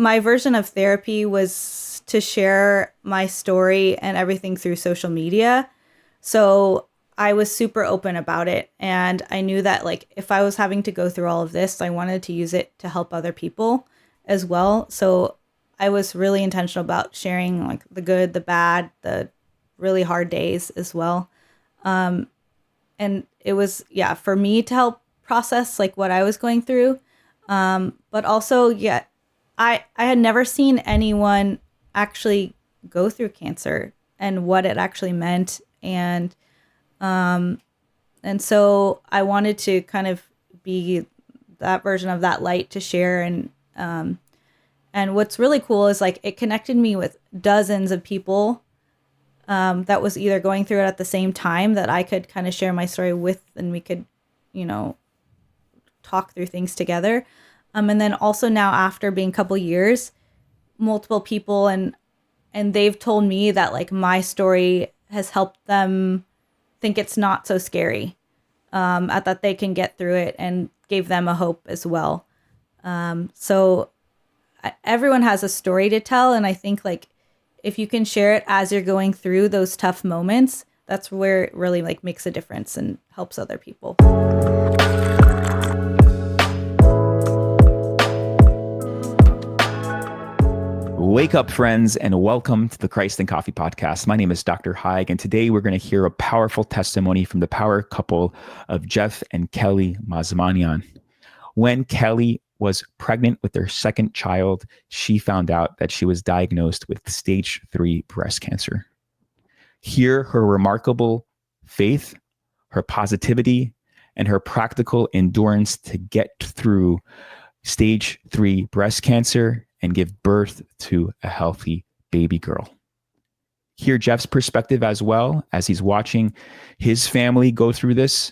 my version of therapy was to share my story and everything through social media. So I was super open about it. And I knew that like if I was having to go through all of this, I wanted to use it to help other people as well. So I was really intentional about sharing like the good, the bad, the really hard days as well. And it was, for me to help process like what I was going through. But also, I had never seen anyone actually go through cancer and what it actually meant. And so I wanted to kind of be that version of that light to share. And what's really cool is like it connected me with dozens of people that was either going through it at the same time that I could kind of share my story with, and we could, talk through things together. And then also now after being a couple years, multiple people and they've told me that like my story has helped them think it's not so scary, that they can get through it, and gave them a hope as well. So everyone has a story to tell. And I think like if you can share it as you're going through those tough moments, that's where it really like makes a difference and helps other people. Wake up, friends, and welcome to the Christ and Coffee podcast. My name is Dr. Haig, and today we're going to hear a powerful testimony from the power couple of Jeff and Kelly Mazmanian. When Kelly was pregnant with their second child, she found out that she was diagnosed with stage 3 breast cancer. Hear her remarkable faith, her positivity, and her practical endurance to get through stage 3 breast cancer and give birth to a healthy baby girl. Hear Jeff's perspective as well as he's watching his family go through this.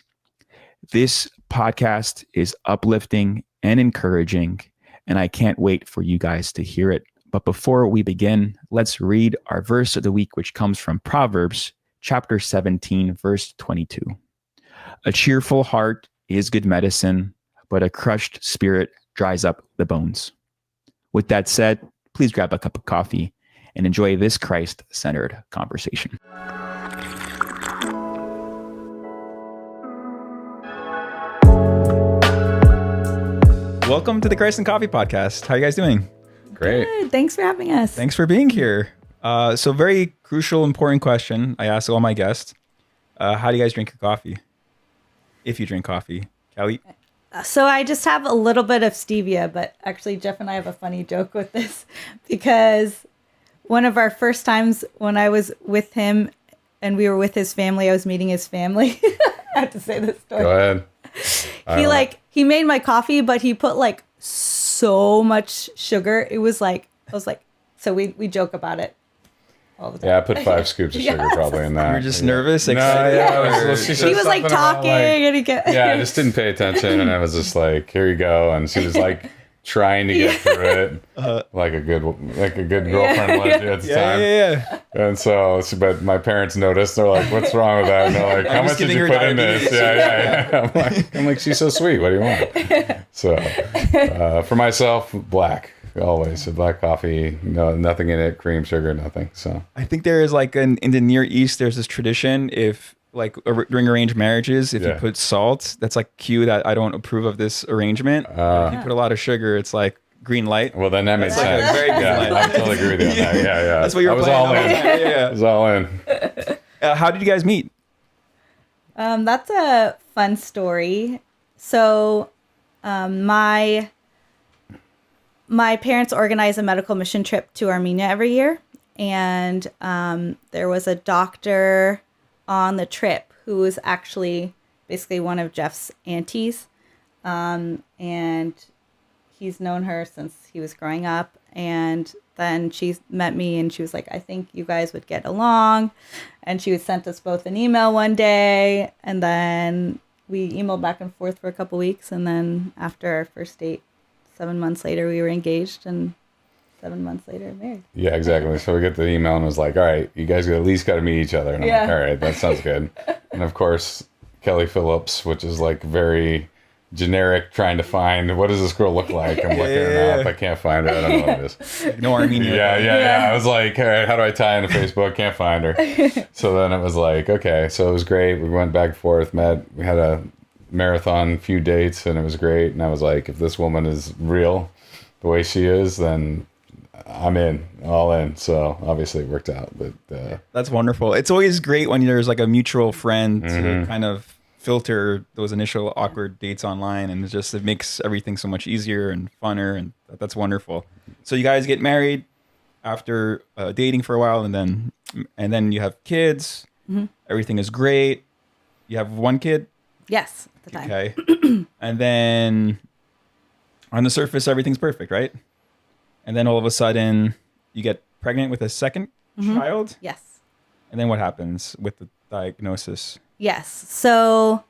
This podcast is uplifting and encouraging, and I can't wait for you guys to hear it. But before we begin, let's read our verse of the week, which comes from Proverbs chapter 17, verse 22. A cheerful heart is good medicine, but a crushed spirit dries up the bones. With that said, please grab a cup of coffee and enjoy this Christ-centered conversation. Welcome to the Christ and Coffee podcast. How are you guys doing? Great. Good. Thanks for having us. Thanks for being here. So very crucial, important question I ask all my guests. How do you guys drink your coffee? If you drink coffee. Kelly? So I just have a little bit of stevia, but actually Jeff and I have a funny joke with this because one of our first times when I was with him and we were with his family, I was meeting his family. I have to say this story. Go ahead. He made my coffee, but he put like so much sugar. It was like, so we joke about it all the time. Yeah, I put 5 scoops of sugar probably in that. You were just nervous? No, He was like talking and he kept... Yeah, I just didn't pay attention and I was just like, here you go. And she was like trying to get through it like a good girlfriend would at the time. Yeah. And so, but my parents noticed. They're like, what's wrong with that? And they're like, how much did you put in this? Yeah. I'm like, she's so sweet. What do you want? So for myself, black. Always a black coffee, nothing in it, cream, sugar, nothing. So I think there is like in the Near East, there's this tradition if like during arranged marriages, if you put salt, that's like cue that I don't approve of this arrangement. If you put a lot of sugar, it's like green light. Well, then that makes sense. Like very green light. I totally agree with you on that. Yeah. That's what you're I was all in. I was all in. How did you guys meet? That's a fun story. So my parents organize a medical mission trip to Armenia every year. And there was a doctor on the trip who was actually basically one of Jeff's aunties. And he's known her since he was growing up. And then she met me and she was like, I think you guys would get along. And she sent us both an email one day. And then we emailed back and forth for a couple weeks. And then after our first date, 7 months later, we were engaged, and 7 months later, married. Yeah, exactly. So we get the email and it was like, all right, you guys at least got to meet each other. And I'm like, all right, that sounds good. And of course, Kelly Phillips, which is like very generic trying to find, what does this girl look like? I'm looking her up. I can't find her. I don't know what it is. No Armenian. Yeah. I was like, all right, how do I tie into Facebook? Can't find her. So then it was like, okay. So it was great. We went back and forth, met. We had a marathon, few dates, and it was great. And I was like, if this woman is real the way she is, then I'm all in. So obviously it worked out. But that's wonderful. It's always great when there's like a mutual friend to kind of filter those initial awkward dates online, and it makes everything so much easier and funner, and that's wonderful. So you guys get married after dating for a while, and then you have kids. Everything is great. You have one kid? Yes, at the time. Okay. And then on the surface everything's perfect, right? And then all of a sudden you get pregnant with a second child? Yes. And then what happens with the diagnosis? Yes. So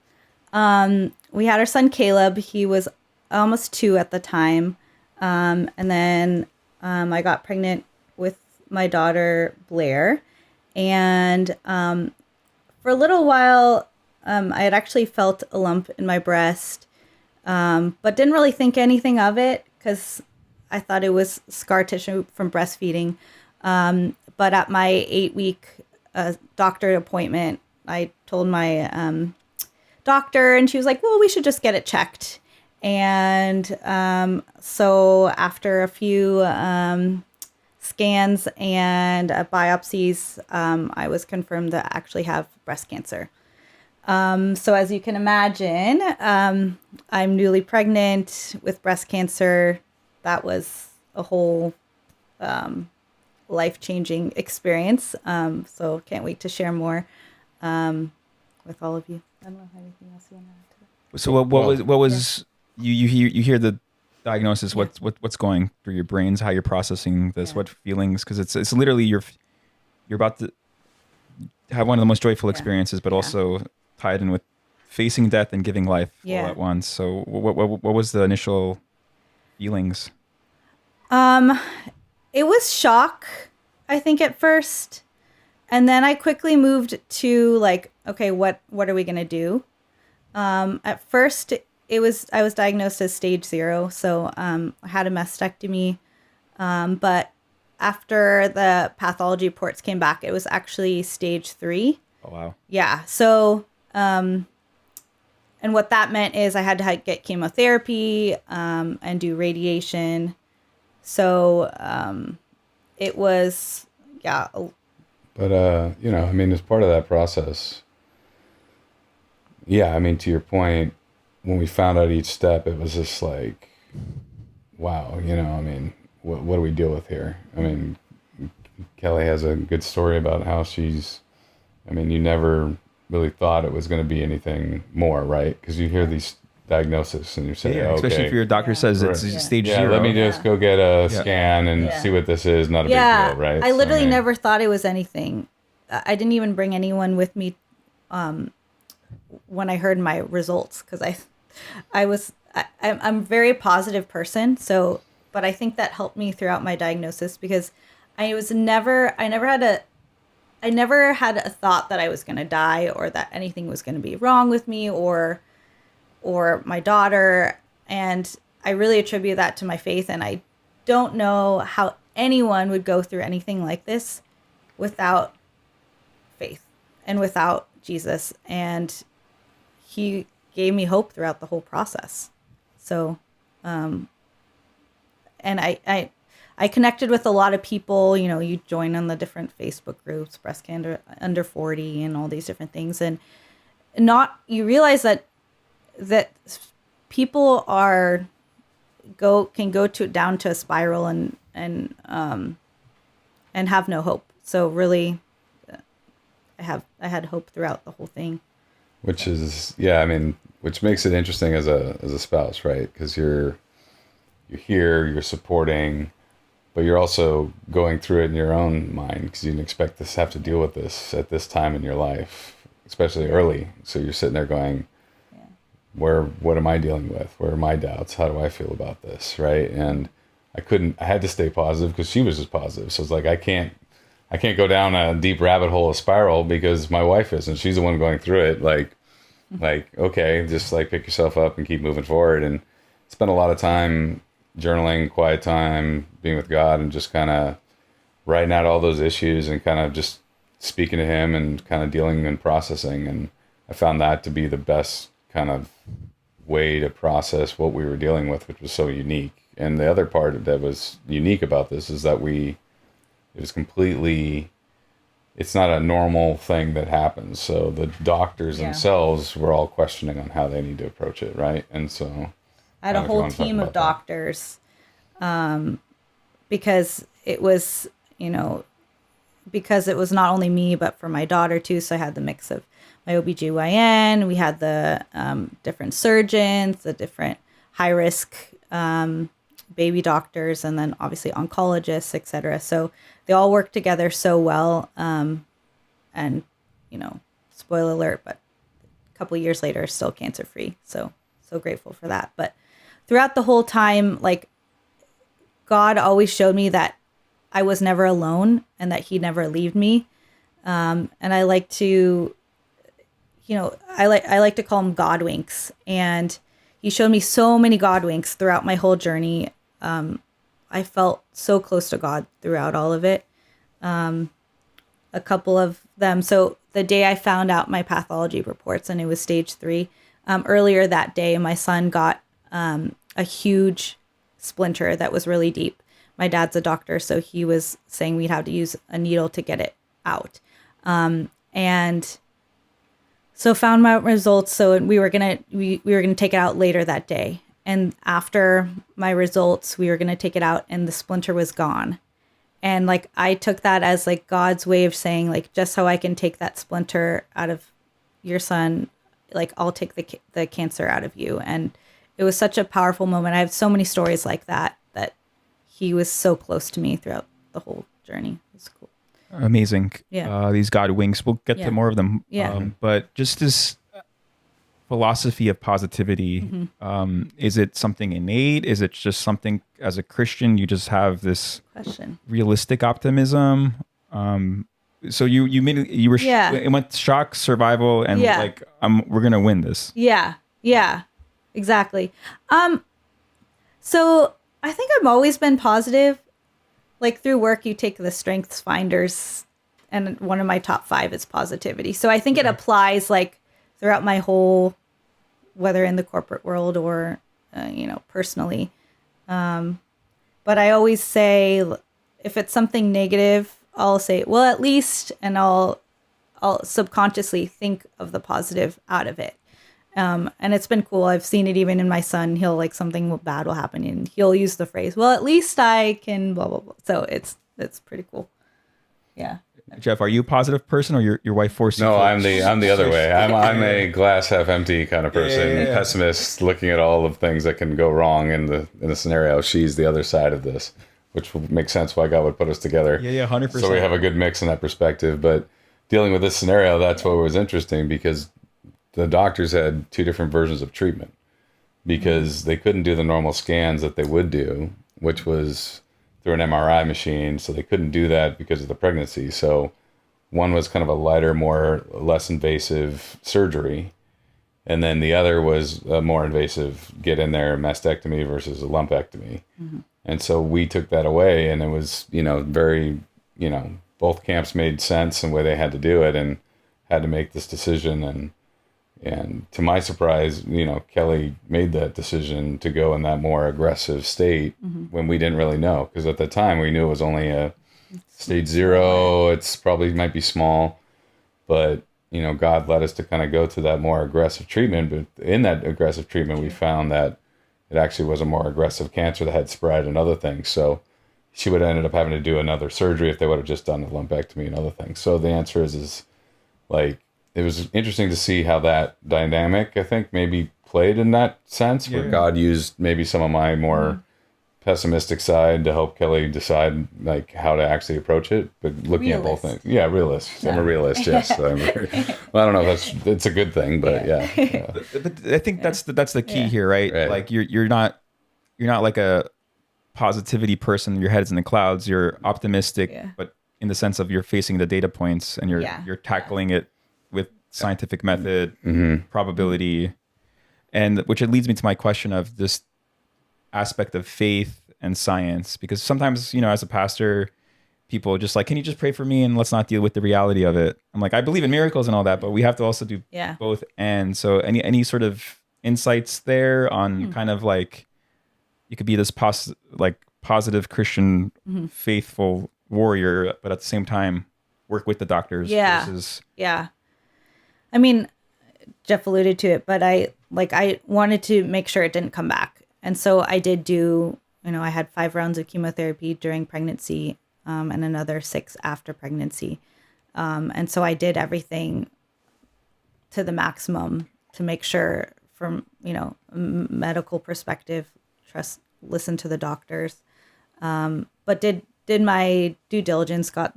we had our son Caleb. He was almost 2 at the time. And then I got pregnant with my daughter Blair. And for a little while, I had actually felt a lump in my breast, but didn't really think anything of it because I thought it was scar tissue from breastfeeding. But at my 8-week doctor appointment, I told my doctor, and she was like, well, we should just get it checked. And so after a few scans and biopsies, I was confirmed to actually have breast cancer. So as you can imagine, I'm newly pregnant with breast cancer. That was a whole life-changing experience. So can't wait to share more with all of you. I don't know if anything else you want to add to that. So what was you hear the diagnosis? What's going through your brains? How you're processing this? What feelings? Because it's literally you're about to have one of the most joyful experiences, but also tied in with facing death and giving life all at once. So what was the initial feelings? It was shock, I think, at first. And then I quickly moved to like, okay, what are we going to do? At first I was diagnosed as stage 0. So, I had a mastectomy. But after the pathology reports came back, it was actually stage 3. Oh, wow. Yeah. So, and what that meant is I had to get chemotherapy, and do radiation. So, it was, But, I mean, as part of that process, to your point, when we found out each step, it was just like, wow, what do we deal with here? I mean, Kelly has a good story about how you never really thought it was going to be anything more, right? Because you hear these diagnosis and you're saying, especially if your doctor says it's stage 0. Let me just go get a scan and see what this is. Not a big deal, right? I literally never thought it was anything. I didn't even bring anyone with me when I heard my results, because I'm a very positive person. So, but I think that helped me throughout my diagnosis, because I never had a thought that I was going to die or that anything was going to be wrong with me or my daughter. And I really attribute that to my faith. And I don't know how anyone would go through anything like this without faith and without Jesus. And he gave me hope throughout the whole process. So, and I connected with a lot of people. You join on the different Facebook groups, breast cancer under 40 and all these different things. And you realize that people can go down to a spiral and have no hope. So really, I had hope throughout the whole thing. Which is, which makes it interesting as a spouse, right? Because you're here, you're supporting, but you're also going through it in your own mind, because you didn't expect to have to deal with this at this time in your life, especially early. So you're sitting there going, what am I dealing with? Where are my doubts? How do I feel about this? Right. And I had to stay positive because she was just positive. So it's like, I can't go down a deep rabbit hole, a spiral, because my wife is, and she's the one going through it. Like, Like, okay, just like pick yourself up and keep moving forward. And spend a lot of time journaling, quiet time, being with God, and just kind of writing out all those issues and kind of just speaking to him and kind of dealing and processing. And I found that to be the best kind of way to process what we were dealing with, which was so unique. And the other part that was unique about this is that it was completely, it's not a normal thing that happens. So the doctors themselves were all questioning on how they need to approach it, right? And so I had a whole team of doctors, because it was, because it was not only me, but for my daughter too. So I had the mix of my OBGYN, we had the different surgeons, the different high risk baby doctors, and then obviously oncologists, etc. So they all work together so well. And, spoiler alert, but a couple of years later, still cancer free. So grateful for that. But throughout the whole time, like, God always showed me that I was never alone and that he never leave me. And I like to, I like to call them God winks. And he showed me so many God winks throughout my whole journey. I felt so close to God throughout all of it. A couple of them. So the day I found out my pathology reports, and it was stage 3, earlier that day, my son got a huge splinter that was really deep. My dad's a doctor, so he was saying we'd have to use a needle to get it out. And so found my results. So we were gonna take it out later that day. And after my results, we were gonna take it out, and the splinter was gone. And like, I took that as like God's way of saying, like, just how I can take that splinter out of your son, like, I'll take the cancer out of you. And it was such a powerful moment. I have so many stories like that he was so close to me throughout the whole journey. It was cool. Amazing. Yeah. These God winks, we'll get to more of them. Yeah. But just this philosophy of positivity, is it something innate? Is it just something as a Christian, you just have this realistic optimism? So you were, it went shock, survival, and like, we're going to win this. Yeah. Yeah, exactly. So I think I've always been positive. Like, through work, you take the strengths finders, and one of my top 5 is positivity. So I think it applies like throughout my whole, whether in the corporate world or, personally. But I always say, if it's something negative, I'll say, well, at least, and I'll subconsciously think of the positive out of it. And it's been cool. I've seen it even in my son. He'll, like, something bad will happen, and he'll use the phrase, well, at least I can blah, blah, blah. So it's pretty cool. Yeah. Jeff, are you a positive person, or your wife forced you? No, I'm the other way. I'm a glass half empty kind of person, pessimist, looking at all of things that can go wrong in the scenario. She's the other side of this, which will make sense why God would put us together. Yeah, 100%. So we have a good mix in that perspective. But dealing with this scenario, that's what was interesting, because the doctors had 2 different versions of treatment, because they couldn't do the normal scans that they would do, which was through an MRI machine. So they couldn't do that because of the pregnancy. So one was kind of a lighter, less invasive surgery. And then the other was a more invasive, get in there, mastectomy versus a lumpectomy. And so we took that away, and it was, very, both camps made sense in the way they had to do it, and had to make this decision. And to my surprise, Kelly made that decision to go in that more aggressive state when we didn't really know. Because at the time, we knew it was only a stage 0. It's probably might be small. But, God led us to kind of go to that more aggressive treatment. But in that aggressive treatment, we found that it actually was a more aggressive cancer that had spread and other things. So she would have ended up having to do another surgery if they would have just done the lumpectomy and other things. So the answer is like, it was interesting to see how that dynamic, I think, maybe played in that sense, where God used maybe some of my more pessimistic side to help Kelly decide like how to actually approach it. But looking at both things, realist. I'm a realist. Yes. Well, I don't know if it's a good thing, but But I think that's the key here, right? Like you're not like a positivity person. Your head's in the clouds. You're optimistic, but in the sense of you're facing the data points and you're tackling it with scientific method, probability, and which it leads me to my question of this aspect of faith and science, because sometimes, as a pastor, people are just like, can you just pray for me and let's not deal with the reality of it? I'm like, I believe in miracles and all that, but we have to also do both. And so any sort of insights there on kind of like, you could be this positive Christian, faithful warrior, but at the same time work with the doctors. Versus... I mean, Jeff alluded to it, but I wanted to make sure it didn't come back. And so I did do, I had 5 rounds of chemotherapy during pregnancy, and another 6 after pregnancy. And so I did everything to the maximum to make sure from, a medical perspective, listen to the doctors. But did my due diligence, got,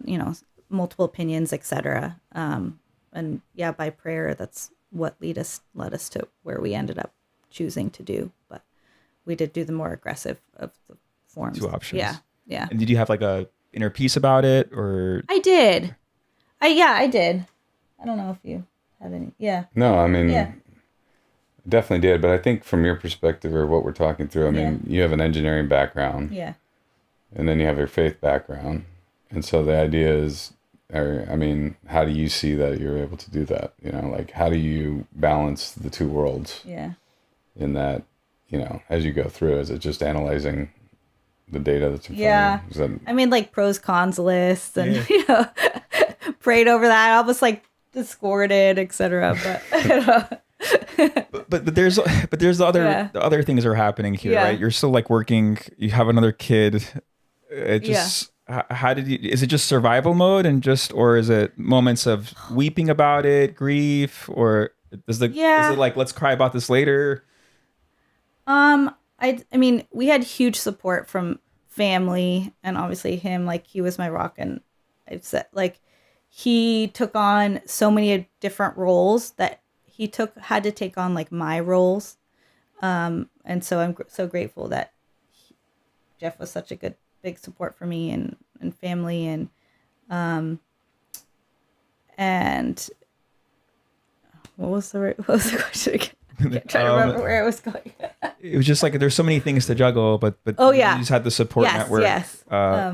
multiple opinions, etc. And by prayer, that's what led us to where we ended up choosing to do. But we did do the more aggressive of the forms. 2 options. Yeah. And did you have like a inner peace about it, or? I did. I did. I don't know if you have any. Yeah. No, I mean, definitely did. But I think from your perspective or what we're talking through, I mean, you have an engineering background. Yeah. And then you have your faith background. And so the idea is, how do you see that you're able to do that? Like, how do you balance the 2 worlds? Yeah. In that, as you go through, is it just analyzing the data that's in front of you? I mean, like pros cons lists and prayed over that, almost like discorded, etc. But there's the other things are happening here, right? You're still like working. You have another kid. It just how did you? Is it just survival mode or is it moments of weeping about it, grief, or is it like let's cry about this later? I mean, we had huge support from family and obviously him, like he was my rock, and I've said like he took on so many different roles that he had to take on like my roles. And so I'm so grateful that Jeff was such a big support for me and family and what was the question again? I'm trying to remember where I was going. It was just like there's so many things to juggle, but you just had the support network. Yes. I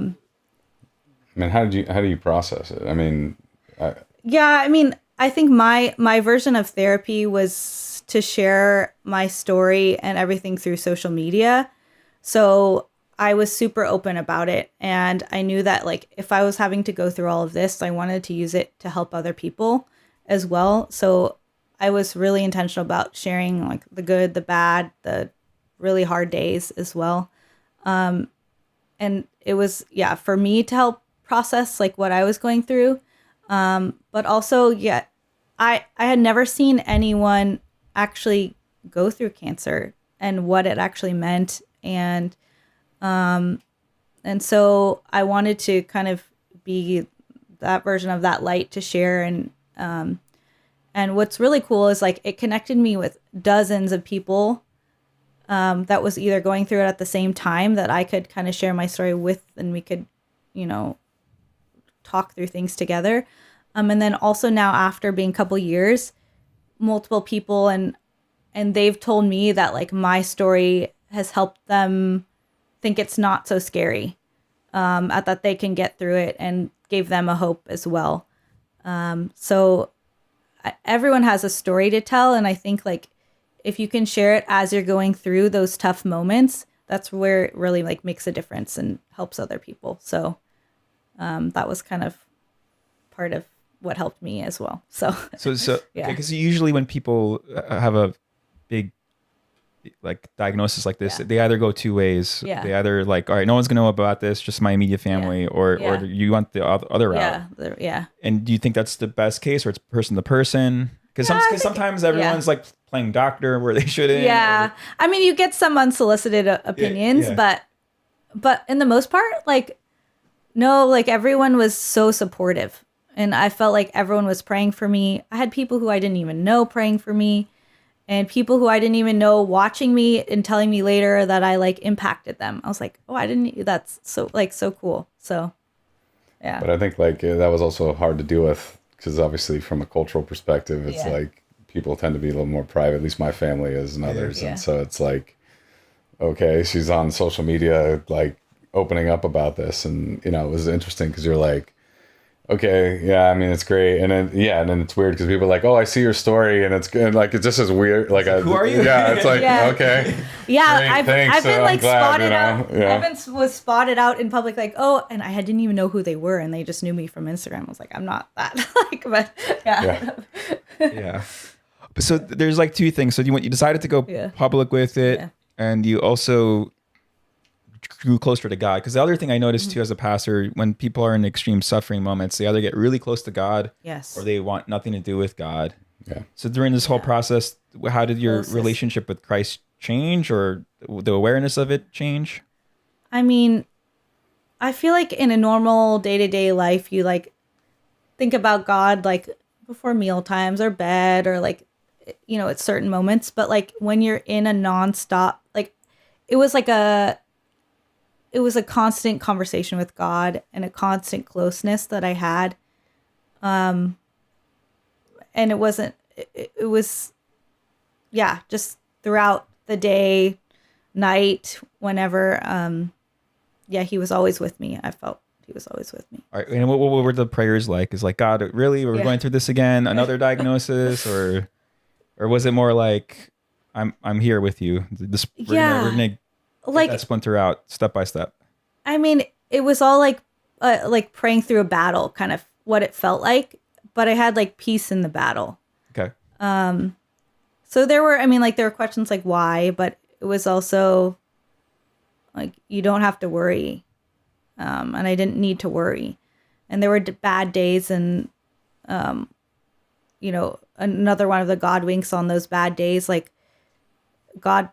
mean, how do you process it? I mean, I think my version of therapy was to share my story and everything through social media. So I was super open about it, and I knew that like if I was having to go through all of this, I wanted to use it to help other people as well. So I was really intentional about sharing like the good, the bad, the really hard days as well. And it was, for me to help process like what I was going through. But also, I had never seen anyone actually go through cancer and what it actually meant. And so I wanted to kind of be that version of that light to share. And what's really cool is like it connected me with dozens of people that was either going through it at the same time that I could kind of share my story with, and we could, talk through things together. And then also now after being a couple years, multiple people and they've told me that like my story has helped them think it's not so scary, that they can get through it, and gave them a hope as well. So everyone has a story to tell. And I think like, if you can share it as you're going through those tough moments, that's where it really like makes a difference and helps other people. So, that was kind of part of what helped me as well. So because usually when people have a big like diagnosis like this, they either go 2 ways. They either like, all right, no one's gonna know about this, just my immediate family, or you want the other route. And do you think that's the best case, or it's person to person? Because sometimes everyone's like playing doctor where they shouldn't. I mean, you get some unsolicited opinions, but in the most part, like, no, like everyone was so supportive, and I felt like everyone was praying for me. I had people who I didn't even know praying for me, and people who I didn't even know watching me and telling me later that I like impacted them. I was like, oh, that's so cool. So, yeah. But I think like that was also hard to deal with because obviously from a cultural perspective, it's like people tend to be a little more private, at least my family is and others. And so it's like, okay, she's on social media, like opening up about this. And, you know, it was interesting because you're like, okay, yeah, I mean, it's great. And then, and then it's weird because people are like, oh, I see your story and it's good. Like, it just is weird. Like, who are you? Yeah, it's like, okay. Yeah, great, I've been like glad, spotted you know? out. Yeah. Was spotted out in public, like, oh, and I didn't even know who they were, and they just knew me from Instagram. I was like, I'm not that. Like, but yeah. So there's like two things. So you decided to go public with it, and you also grew closer to God. Because the other thing I noticed too as a pastor, when people are in extreme suffering moments, they either get really close to God, or they want nothing to do with God. Yeah. So during this whole process, how did your relationship with Christ change, or the awareness of it change? I mean, I feel like in a normal day-to-day life, you like think about God like before meal times or bed or like, you know, at certain moments. But like when you're in a nonstop, like it was a constant conversation with God and a constant closeness that I had. And it was just throughout the day, night, whenever, he was always with me. I felt he was always with me. All right. And what were the prayers like? Is like, God, really, we're going through this again, another diagnosis, or was it more like, I'm here with you. We're gonna like that splinter out step by step. I mean, it was all like praying through a battle, kind of what it felt like, but I had like peace in the battle. Okay. So there were questions like why, but it was also like, you don't have to worry. And I didn't need to worry. And there were bad days, and, you know, another one of the God winks on those bad days, like God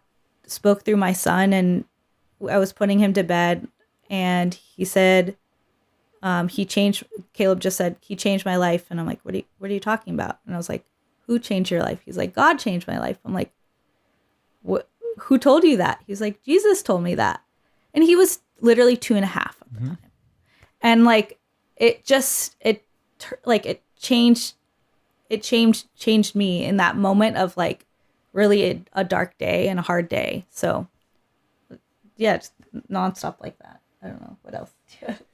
spoke through my son, and I was putting him to bed, and he said, Caleb just said, he changed my life. And I'm like, what are you talking about? And I was like, who changed your life? He's like, God changed my life. I'm like, what? Who told you that? He's like, Jesus told me that. And he was literally 2.5 at the time. And like, it changed me in that moment of like really a dark day and a hard day. So yeah, it's nonstop like that. I don't know what else.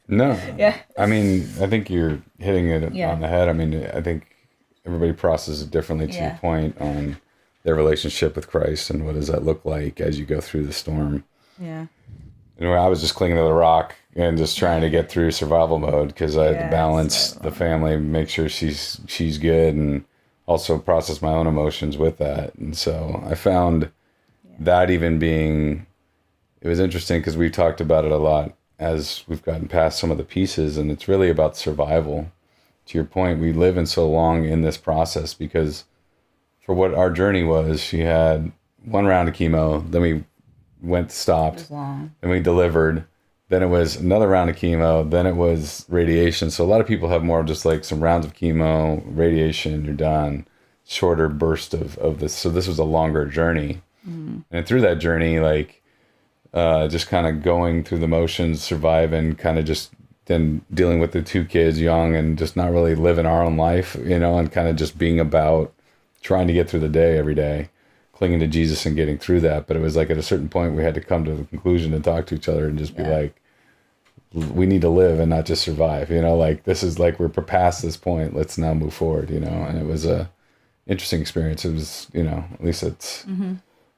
No. Yeah. I mean, I think you're hitting it on the head. I mean, I think everybody processes it differently to your point on their relationship with Christ and what does that look like as you go through the storm. Yeah. And I was just clinging to the rock and just trying to get through survival mode because I had to balance the family, make sure she's good, and also process my own emotions with that. And so I found that even being, it was interesting because we've talked about it a lot as we've gotten past some of the pieces, and it's really about survival. To your point, we live in so long in this process because for what our journey was, she had one round of chemo, then we stopped, then we delivered, then it was another round of chemo, then it was radiation. So a lot of people have more of just like some rounds of chemo, radiation, you're done, shorter burst of this. So this was a longer journey. And through that journey, like just kind of going through the motions, surviving, kind of just then dealing with the 2 kids young and just not really living our own life, you know, and kind of just being about trying to get through the day every day, clinging to Jesus and getting through that. But it was like at a certain point we had to come to the conclusion and talk to each other and just be like, we need to live and not just survive, you know, like this is like we're past this point, let's now move forward, you know. And it was a interesting experience. It was, you know, at least it's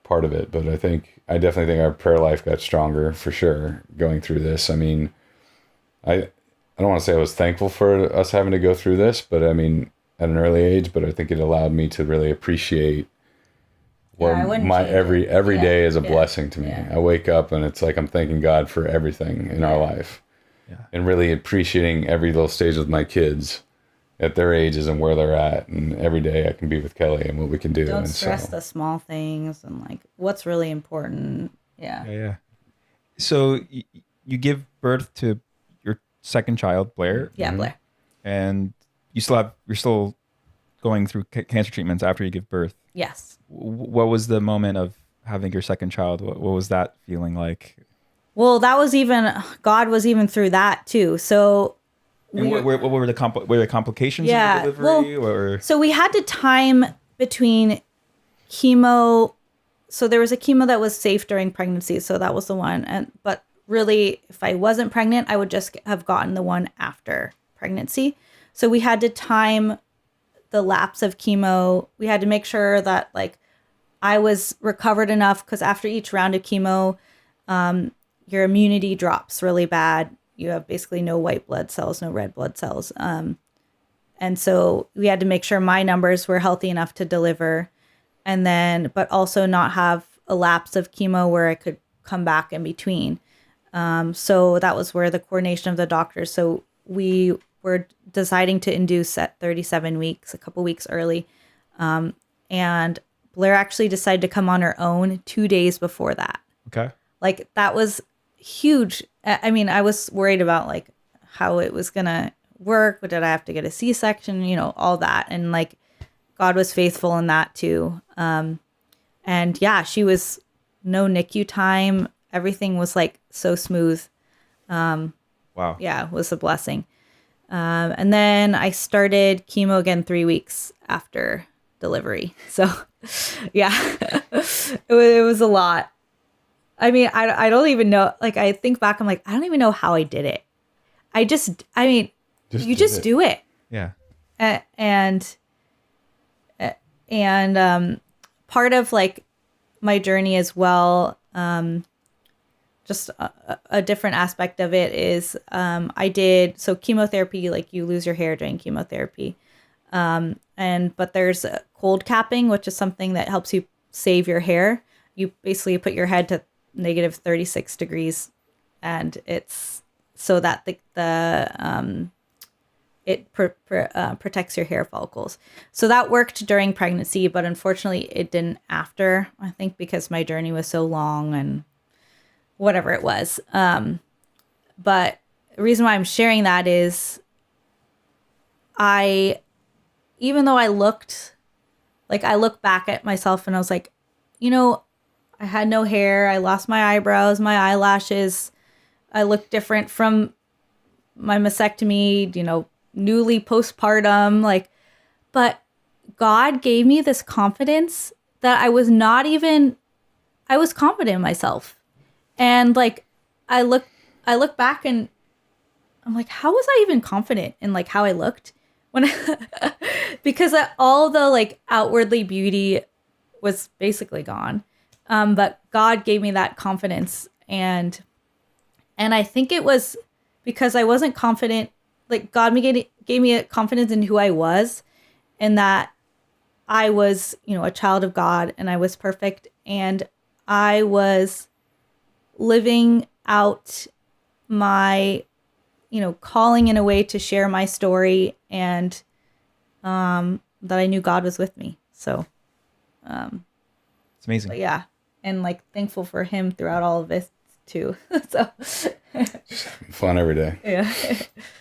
part of it. But I definitely think our prayer life got stronger for sure going through this. I mean, I don't want to say I was thankful for us having to go through this, but I mean, at an early age, but I think it allowed me to really appreciate where my every day is a blessing to me. I wake up and it's like I'm thanking God for everything in our life, and really appreciating every little stage with my kids at their ages and where they're at. And every day I can be with Kelly and what we can do. Don't stress the small things and like what's really important. Yeah. So you give birth to your second child, Blair. Yeah, Blair. And you're still going through cancer treatments after you give birth. Yes. What was the moment of having your second child? What was that feeling like? Well, God was even through that too. So And what were the complications of the delivery? So we had to time between chemo. So there was a chemo that was safe during pregnancy. So that was the one. But really, if I wasn't pregnant, I would just have gotten the one after pregnancy. So we had to time the lapse of chemo. We had to make sure that like I was recovered enough, because after each round of chemo, your immunity drops really bad. You have basically no white blood cells, no red blood cells. And so we had to make sure my numbers were healthy enough to deliver, and then, but also not have a lapse of chemo where I could come back in between. So that was where the coordination of the doctors. So we were deciding to induce at 37 weeks, a couple weeks early. And Blair actually decided to come on her own 2 days before that. Okay. Like that was huge. I mean, I was worried about like how it was going to work. Did I have to get a C-section? You know, all that. And like God was faithful in that too. And yeah, she was no NICU time. Everything was like so smooth. Wow. Yeah, it was a blessing. And then I started chemo again 3 weeks after delivery. So yeah, it was a lot. I mean, I don't even know. Like, I think back, I'm like, I don't even know how I did it. You just do it. Yeah. And part of like my journey as well, just a different aspect of it is I did chemotherapy, like you lose your hair during chemotherapy. But there's cold capping, which is something that helps you save your hair. You basically put your head to negative 36 degrees, and it's so that it protects your hair follicles. So that worked during pregnancy, but unfortunately it didn't after, I think because my journey was so long and whatever it was. But the reason why I'm sharing that is even though I look back at myself and I was like, you know, I had no hair. I lost my eyebrows, my eyelashes. I looked different from my mastectomy, you know, newly postpartum, but God gave me this confidence that I was confident in myself. And like, I look back and I'm like, how was I even confident in like how I looked when because all the like outwardly beauty was basically gone. But God gave me that confidence, and I think it was because I wasn't confident. Like God gave me a confidence in who I was, and that I was, you know, a child of God, and I was perfect, and I was living out my, you know, calling in a way to share my story, and that I knew God was with me. So it's amazing. But yeah, and like thankful for Him throughout all of this too. So just having fun every day. Yeah.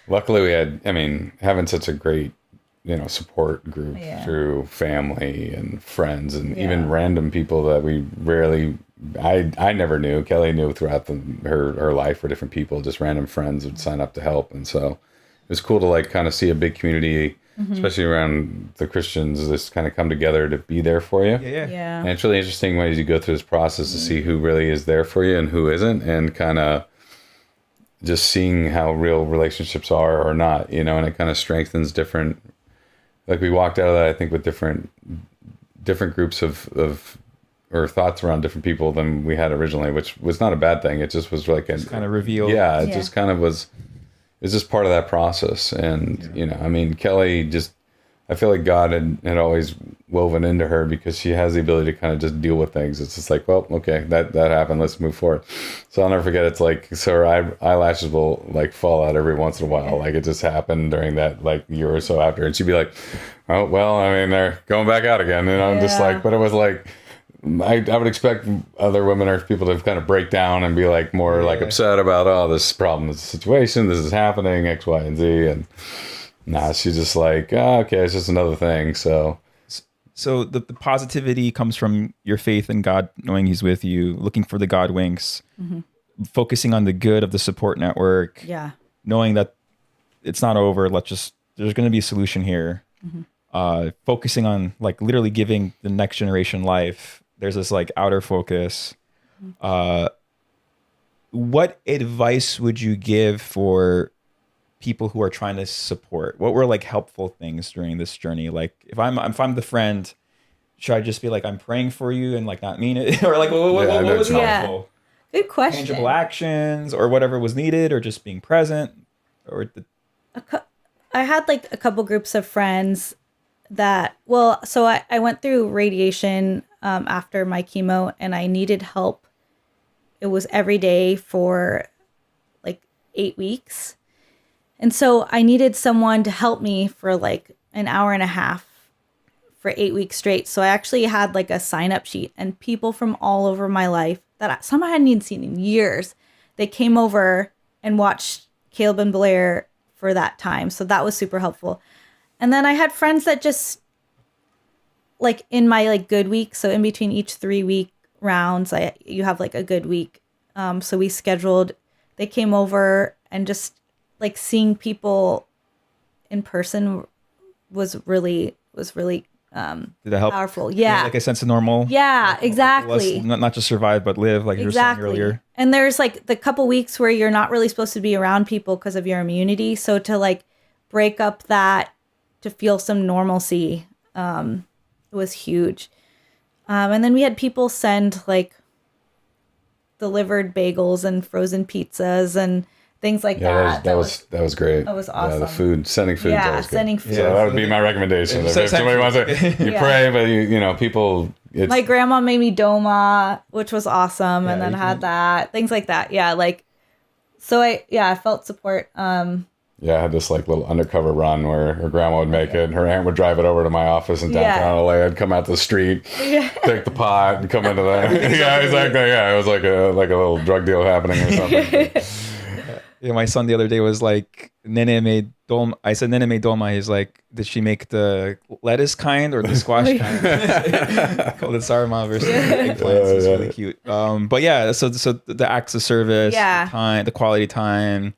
Luckily, we had, having such a great, you know, support group through family and friends and even random people that we rarely. I never knew. Kelly knew throughout her life, where different people, just random friends, would sign up to help, and so it was cool to like kind of see a big community, especially around the Christians, just kind of come together to be there for you. Yeah. And it's really interesting as you go through this process to see who really is there for you and who isn't, and kind of just seeing how real relationships are or not, you know, and it kind of strengthens different. Like we walked out of that, I think, with different groups of or thoughts around different people than we had originally, which was not a bad thing. It just was like kind of revealed. Yeah, it just kind of was. It's just part of that process, and you know, Kelly just. I feel like God had always woven into her, because she has the ability to kind of just deal with things. It's just like, well, okay, that happened. Let's move forward. So I'll never forget. It's like, so her eyelashes will like fall out every once in a while. Like it just happened during that like year or so after. And she'd be like, oh, well, they're going back out again. And I'm just like, but it was like, I would expect other women or people to kind of break down and be like more like upset about, oh, this problem, this situation, this is happening, X, Y, and Z. And nah, she's just like, oh, okay, it's just another thing. So the positivity comes from your faith in God, knowing He's with you, looking for the God winks, focusing on the good of the support network, knowing that it's not over. There's going to be a solution here. Focusing on like literally giving the next generation life. There's this like outer focus. What advice would you give for people who are trying to support? What were like helpful things during this journey? Like if I'm the friend, should I just be like, I'm praying for you and like not mean it? Or like what was helpful? Good question. Tangible actions or whatever was needed, or just being present, or I had like a couple groups of friends that, so I went through radiation after my chemo, and I needed help. It was every day for like 8 weeks. And so I needed someone to help me for like an hour and a half for 8 weeks straight. So I actually had like a sign up sheet, and people from all over my life that some I hadn't even seen in years, they came over and watched Caleb and Blair for that time. So that was super helpful. And then I had friends that just like in my like good week. So in between each 3-week rounds, you have like a good week. So we scheduled, they came over, and just like seeing people in person was really did that help? Powerful. Yeah. Like a sense of normal. Yeah, exactly. Not just survive, but live, like you were saying earlier. And there's like the couple weeks where you're not really supposed to be around people because of your immunity. So to like break up that, to feel some normalcy was huge. And then we had people send like delivered bagels and frozen pizzas and things like that. That was great. That was awesome. Yeah, the food, sending food. Yeah, sending food. So that would be my recommendation. If somebody wants to, you pray, but you know, people. My grandma made me doma, which was awesome, and then had that, things like that. Yeah, like, so I felt support. Yeah, I had this like little undercover run where her grandma would make it, and her aunt would drive it over to my office in downtown LA. I'd come out the street, take the pot, and come into that. Yeah, exactly. Yeah, it was like a little drug deal happening or something. Yeah, my son the other day was like, Nene made dolma. I said, Nene made dolma. He's like, did she make the lettuce kind or the squash kind? Called it sarma versus eggplants. It's really cute. But yeah, so the acts of service, the time, the quality time,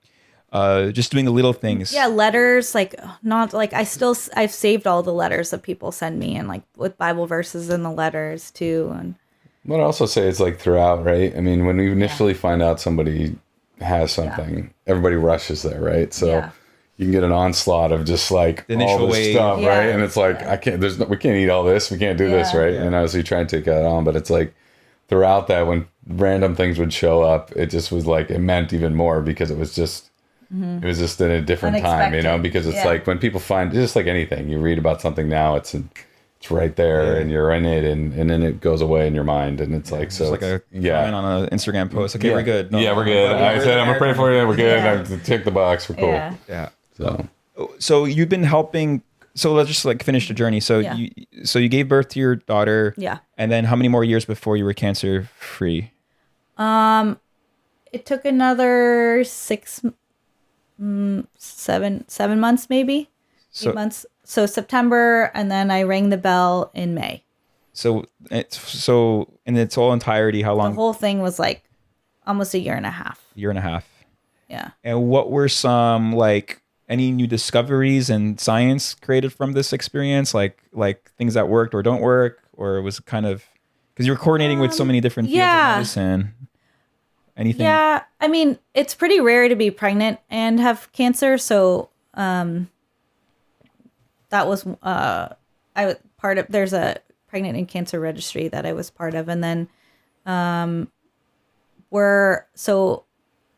just doing the little things. Yeah, letters, like not like I've saved all the letters that people send me, and like with Bible verses in the letters too. And what I also say is like throughout, right? I mean, when we initially find out somebody has something, everybody rushes there, right? So you can get an onslaught of just like all this stuff, right? And it's like we can't eat all this, we can't do this, right? And obviously try and take that on, but it's like throughout that, when random things would show up, it just was like it meant even more because it was just it was just in a different time, you know, because it's like when people find, just like anything, you read about something now, it's right there and you're in it, and then it goes away in your mind, and it's like, so it's like a comment on an Instagram post. Okay, we're good. We're good. I said I'm gonna pray for you. We're good. I tick the box. We're cool. Yeah. So you've been helping. So let's just like finish the journey. So you gave birth to your daughter. Yeah. And then how many more years before you were cancer free? It took another 7 months, maybe 8 months. So September, and then I rang the bell in May. So in its whole entirety, how long? The whole thing was like almost a year and a half. Yeah. And what were some like any new discoveries in science created from this experience? Like things that worked or don't work, or it was kind of because you're coordinating with so many different fields of medicine. Anything? Yeah, I mean, it's pretty rare to be pregnant and have cancer, so that was I was part of. There's a pregnant and cancer registry that I was part of, and then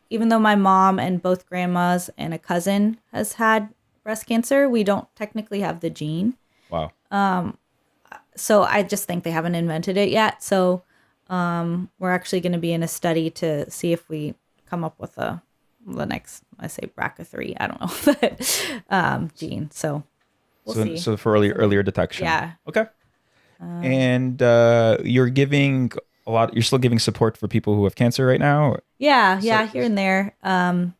even though my mom and both grandmas and a cousin has had breast cancer, we don't technically have the gene. Wow. So I just think they haven't invented it yet. So we're actually going to be in a study to see if we come up with the next, I say BRCA3, I don't know, gene. So we'll see. So for earlier detection. Yeah. Okay. And you're giving a lot. You're still giving support for people who have cancer right now. Yeah, here and there. I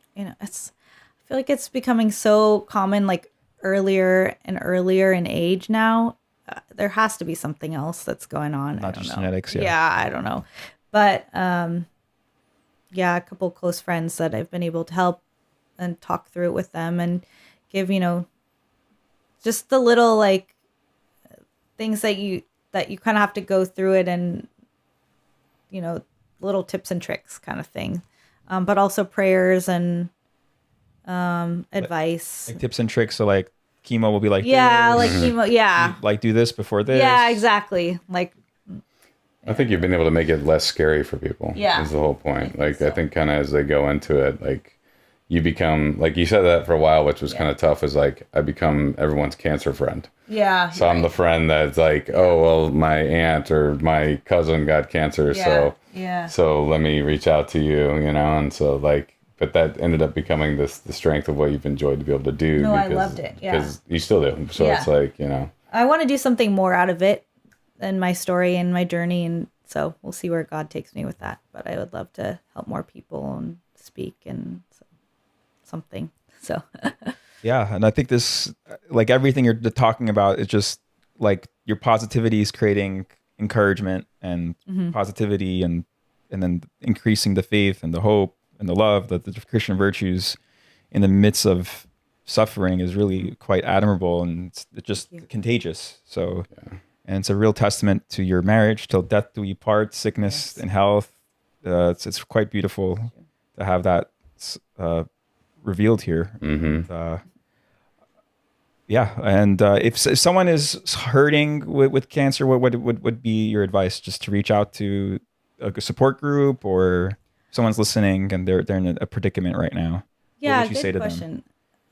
feel like it's becoming so common, like earlier and earlier in age now. There has to be something else that's going on. Not just genetics. Yeah, I don't know, but a couple close friends that I've been able to help and talk through it with them and give, just the little like things that you kind of have to go through it, and little tips and tricks kind of thing, but also prayers and advice, like tips and tricks. So like chemo will be like yeah, this. like chemo, yeah, like do this before this. yeah, exactly. Like I think you've been able to make it less scary for people. Yeah, is the whole point. I think kind of as they go into it, like you become, like you said that for a while, which was kind of tough, is like I become everyone's cancer friend. Yeah. So I'm the friend that's like, oh, well, my aunt or my cousin got cancer. So let me reach out to you, and so like, but that ended up becoming the strength of what you've enjoyed to be able to do. No, I loved it. Yeah. Because you still do. So it's like, I want to do something more out of it and my story and my journey. And so we'll see where God takes me with that. But I would love to help more people and speak and something. So yeah. And I think this, like everything you're talking about, is just like your positivity is creating encouragement and positivity, and then increasing the faith and the hope and the love, that the Christian virtues in the midst of suffering is really quite admirable, and it's just contagious. So, and it's a real testament to your marriage, till death do we part, sickness and health. It's quite beautiful to have that revealed here. If someone is hurting with cancer, what would be your advice? Just to reach out to a support group, or someone's listening and they're in a predicament right now? Yeah, what would you say to question.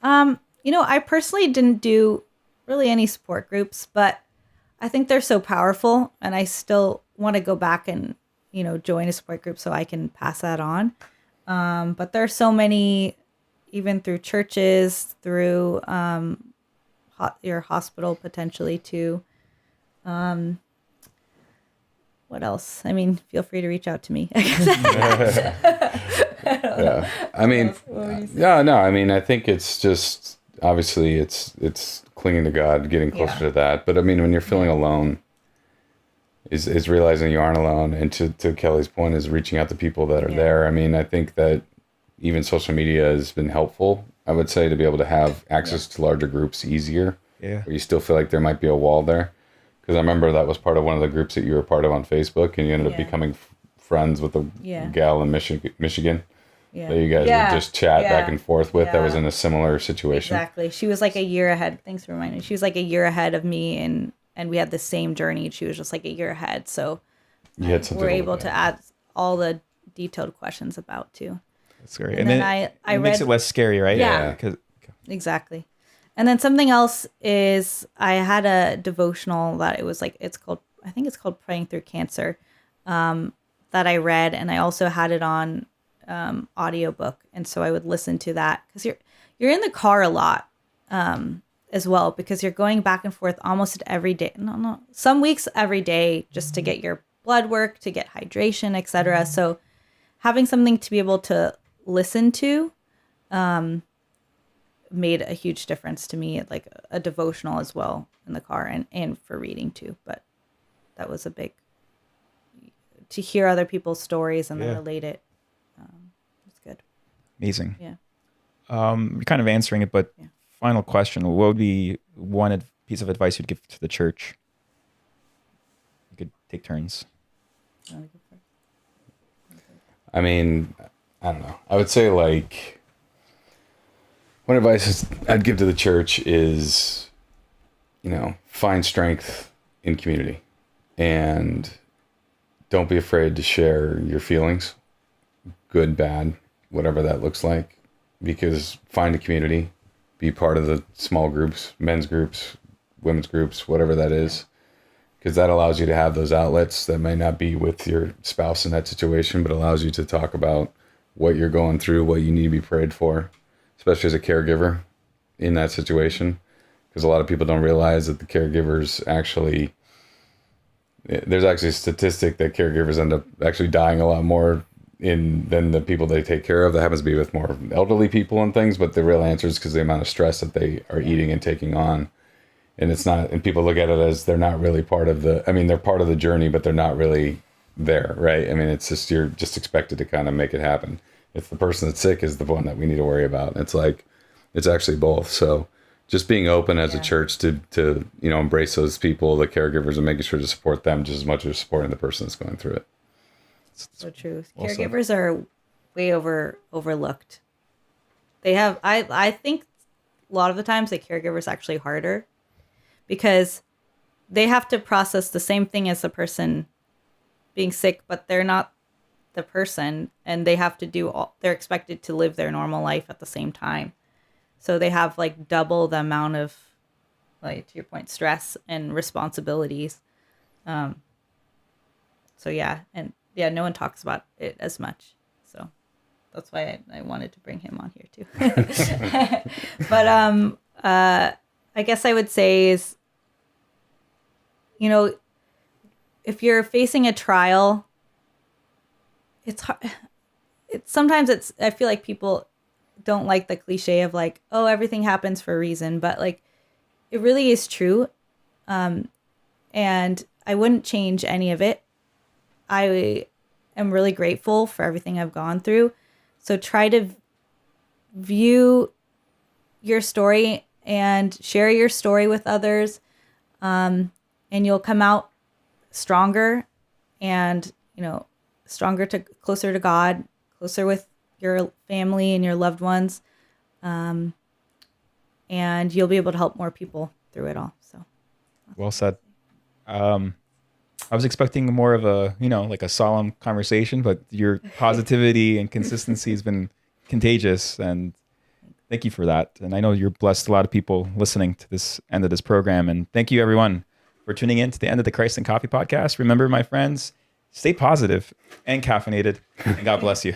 Them? I personally didn't do really any support groups, but I think they're so powerful, and I still want to go back and join a support group so I can pass that on. But there are so many, even through churches, through your hospital potentially too. What else? I mean, feel free to reach out to me. Yeah. I mean, I think it's just, obviously it's clinging to God, getting closer to that. But I mean, when you're feeling alone, is realizing you aren't alone. And to Kelly's point, is reaching out to people that are there. I mean, I think that even social media has been helpful, I would say, to be able to have access to larger groups easier. Yeah. Where you still feel like there might be a wall there. Because I remember that was part of one of the groups that you were part of on Facebook, and you ended up becoming friends with a gal in Michigan. Yeah. That you guys would just chat back and forth with. That was in a similar situation. Exactly. She was like a year ahead. Thanks for reminding me. She was like a year ahead of me, and we had the same journey. She was just like a year ahead. So we're able to add all the detailed questions about too. That's great. And then I read, makes it less scary, right? Yeah. Exactly. And then something else is, I had a devotional that I think it's called Praying Through Cancer, that I read, and I also had it on audiobook, and so I would listen to that, because you're in the car a lot as well, because you're going back and forth almost every day. Some weeks every day, just to get your blood work, to get hydration, etc. So having something to be able to listen to made a huge difference to me, like a devotional as well in the car, and for reading too. But that was a big, to hear other people's stories and then relate it. It's good. Amazing. Yeah. You're kind of answering it, but final question: what would be one piece of advice you'd give to the church? You could take turns. I mean, I don't know. I would say, like, one advice I'd give to the church is, find strength in community, and don't be afraid to share your feelings, good, bad, whatever that looks like, because find a community, be part of the small groups, men's groups, women's groups, whatever that is, because that allows you to have those outlets that may not be with your spouse in that situation, but allows you to talk about what you're going through, what you need to be prayed for, especially as a caregiver in that situation, because a lot of people don't realize that the caregivers there's actually a statistic that caregivers end up actually dying a lot more than the people they take care of. That happens to be with more elderly people and things, but the real answer is because the amount of stress that they are eating and taking on. And it's not, and people look at it as they're not really they're part of the journey, but they're not really there, right? I mean, it's just, you're just expected to kind of make it happen. it's the person that's sick is the one that we need to worry about. It's like, it's actually both. So just being open as a church to, you know, embrace those people, the caregivers, and making sure to support them just as much as supporting the person that's going through it. So true. Caregivers are way overlooked. They have, I think a lot of the times the caregiver's actually harder because they have to process the same thing as the person being sick, but they're not the person, and they have to they're expected to live their normal life at the same time. So they have like double the amount of, like, to your point, stress and responsibilities. So yeah, and yeah, no one talks about it as much. So that's why I wanted to bring him on here too. But I guess I would say is, you know, if you're facing a trial, it's hard. Sometimes I feel like people don't like the cliche of like, oh, everything happens for a reason, but like it really is true. And I wouldn't change any of it. I am really grateful for everything I've gone through. So try to view your story and share your story with others. And you'll come out stronger and, you know, closer to God, closer with your family and your loved ones. And you'll be able to help more people through it all. So well said. I was expecting more of a, you know, like a solemn conversation, but your positivity and consistency has been contagious, and thank you for that. And I know you're blessed a lot of people listening to this end of this program. And thank you everyone for tuning in to the end of the Christ and Coffee podcast. Remember, my friends, stay positive and caffeinated, and God bless you.